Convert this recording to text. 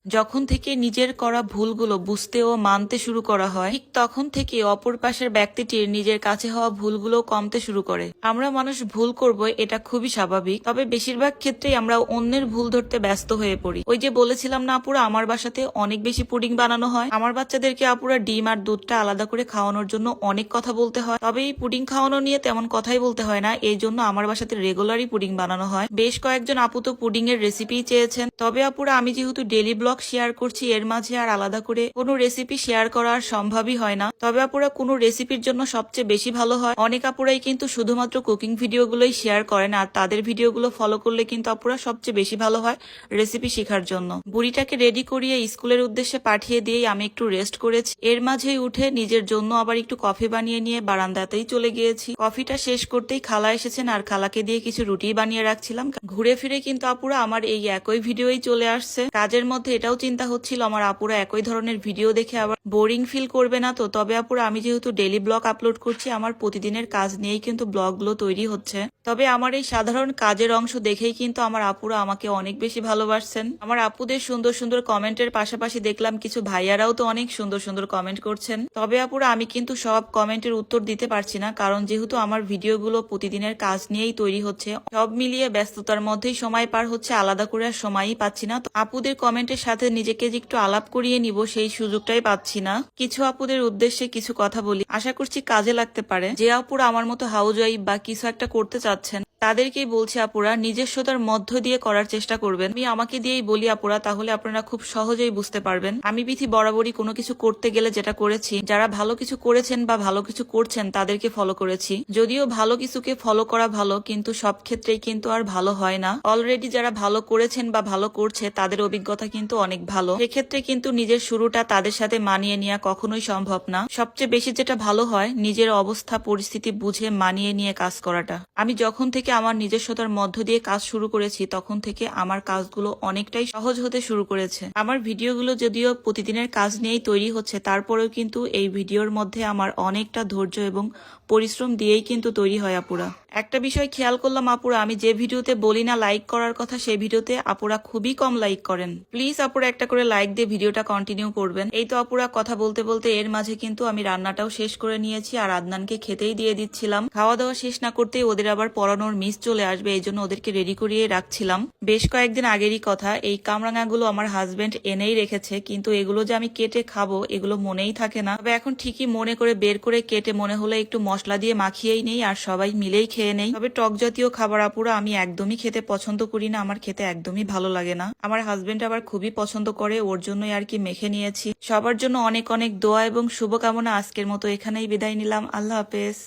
যখন থেকে নিজের করা ভুলগুলো বুঝতে ও মানতে শুরু করা হয়, ঠিক তখন থেকে অপর পাশের ব্যক্তিটির নিজের কাছে হওয়া ভুলগুলো কমতে শুরু করে। আমরা মানুষ ভুল করব, এটা খুবই স্বাভাবিক, তবে বেশিরভাগ ক্ষেত্রেই আমরা অন্যের ভুল ধরতে ব্যস্ত হয়ে পড়ি। ওই যে বলেছিলাম না আপুরা, আমার বাসাতে অনেক বেশি পুডিং বানানো হয়। আমার বাচ্চাদেরকে আপুরা ডিম আর দুধটা আলাদা করে খাওয়ানোর জন্য অনেক কথা বলতে হয়, তবে এই পুডিং খাওয়ানো নিয়ে তেমন কথাই বলতে হয় না। এই জন্য আমার বাসাতে রেগুলারই পুডিং বানানো হয়। বেশ কয়েকজন আপু তো পুডিং এর রেসিপি চেয়েছেন, তবে আপুরা আমি যেহেতু ডেইলি ব্লগ শেয়ার করছি, এর মাঝে আর আলাদা করে কোনো রেসিপি শেয়ার করা আর সম্ভবই হয় না। তবে আপুরা কোনো রেসিপির জন্য সবচেয়ে বেশি ভালো হয়, অনেক আপুরাই কিন্তু শুধুমাত্র কুকিং ভিডিওগুলোই শেয়ার করেন, আর তাদের ভিডিওগুলো ফলো করলে কিন্তু আপুরা সবচেয়ে বেশি ভালো হয় রেসিপি শেখার জন্য। বুড়িটাকে রেডি করিয়ে স্কুলের উদ্দেশ্যে পাঠিয়ে দিয়েই আমি একটু রেস্ট করেছি। এর মাঝেই উঠে নিজের জন্য আবার একটু কফি বানিয়ে নিয়ে বারান্দাতেই চলে গিয়েছি। কফিটা শেষ করতেই খালা এসেছেন, আর খালাকে দিয়ে কিছু রুটি বানিয়ে রাখছিলাম। ঘুরে ফিরে কিন্তু আপুরা আমার এই একই ভিডিওই চলে আসছে। কাজের মধ্যে এটাও চিন্তা হচ্ছিল আমার আপুরা একই ধরনের ভিডিও দেখে আবার বোরিং ফিল করবে না তো। তবে আপুরা আমি যেহেতু ডেইলি ব্লগ আপলোড করছি, আমার প্রতিদিনের কাজ নিয়েই কিন্তু ব্লগগুলো তৈরি হচ্ছে। তবে আমার এই সাধারণ কাজের অংশ দেখেই কিন্তু আমার আপুরা আমাকে অনেক বেশি ভালোবাসছেন। আমার আপুদের সুন্দর সুন্দর কমেন্টের পাশাপাশি দেখলাম কিছু ভাইয়ারাও তো অনেক সুন্দর সুন্দর কমেন্ট করছেন। তবে আপুরা আমি কিন্তু সব কমেন্টের উত্তর দিতে পারছি না, কারণ যেহেতু আমার ভিডিওগুলো প্রতিদিনের কাজ নিয়েই তৈরি হচ্ছে, সব মিলিয়ে ব্যস্ততার মধ্যেই সময় পার হচ্ছে, আলাদা করে আর সময়ই পাচ্ছি না। তো আপুদের কমেন্টের সাথে নিজেকে যে একটু আলাপ করিয়ে নিব সেই সুযোগটাই পাচ্ছি না। কিছু আপুদের উদ্দেশ্যে কিছু কথা বলি, আশা করছি কাজে লাগতে পারে। যে আপুরা আমার মতো হাউস ওয়াইফ বা কিছু একটা করতে চাচ্ছেন, তাদেরকেই বলছি আপুরা নিজস্বতার মধ্য দিয়ে করার চেষ্টা করবেন। আমি আমাকে দিয়েই বলি আপুরা, তাহলে আপনারা খুব সহজেই বুঝতে পারবেন। আমি বিথি বরাবরই কোনো কিছু করতে গেলে যেটা করেছি, যারা ভালো কিছু করেছেন বা ভালো কিছু করছেন তাদেরকে ফলো করেছি। যদিও ভালো কিছুকে ফলো করা ভালো, কিন্তু সব ক্ষেত্রেই কিন্তু আর ভালো হয় না। অলরেডি যারা ভালো করেছেন বা ভালো করছে তাদের অভিজ্ঞতা কিন্তু অনেক ভালো, সেক্ষেত্রে কিন্তু নিজের শুরুটা তাদের সাথে মানিয়ে নেওয়া কখনোই সম্ভব না। সবচেয়ে বেশি যেটা ভালো হয়, নিজের অবস্থা পরিস্থিতি বুঝে মানিয়ে নিয়ে কাজ করাটা। আমি যখন থেকে আমার নিজস্বতার মধ্য দিয়ে কাজ শুরু করেছি, তখন থেকে আমার কাজগুলো অনেকটাই সহজ হতে শুরু করেছে। আমার ভিডিওগুলো যদিও প্রতিদিনের কাজ নিয়েই তৈরি হচ্ছে, তারপরেও কিন্তু এই ভিডিওর মধ্যে আমার অনেকটা ধৈর্য এবং পরিশ্রম দিয়েই কিন্তু তৈরি হয় আপুরা। একটা বিষয় খেয়াল করলাম আপুরা, আমি যে ভিডিওতে বলি না লাইক করার কথা, সেই ভিডিওতে আপুরা খুবই কম লাইক করেন। প্লিজ আপুরা একটা করে লাইক দিয়ে ভিডিওটা কন্টিনিউ করবেন। এই তো আপুরা কথা বলতে বলতে এর মাঝে কিন্তু আমি রান্নাটাও শেষ করে নিয়েছি, আর আদনানকে খেতেই দিয়ে দিচ্ছিলাম। খাওয়া দাওয়া শেষ না করতেই ওদের আবার পড়ানোর মিস চলে আসবে, এই জন্য ওদেরকে রেডি করিয়ে রাখছিলাম। বেশ কয়েকদিন আগেরই কথা, এই কামরাঙাগুলো আমার হাজবেন্ড এনেই রেখেছে, কিন্তু এগুলো যে আমি কেটে খাবো এগুলো মনেই থাকে না। তবে এখন ঠিকই মনে করে বের করে কেটে মনে হলো একটু মশলা দিয়ে মাখিয়েই নেই আর সবাই মিলেই খেয়ে নেই। তবে টক জাতীয় খাবার আপুরা আমি একদমই খেতে পছন্দ করি না, আমার খেতে একদমই ভালো লাগে না। আমার হাজবেন্ড আবার খুবই পছন্দ করে, ওর জন্যই আর কি মেখে নিয়েছি। সবার জন্য অনেক অনেক দোয়া এবং শুভকামনা। আজকের মতো এখানেই বিদায় নিলাম। আল্লাহ হাফেজ।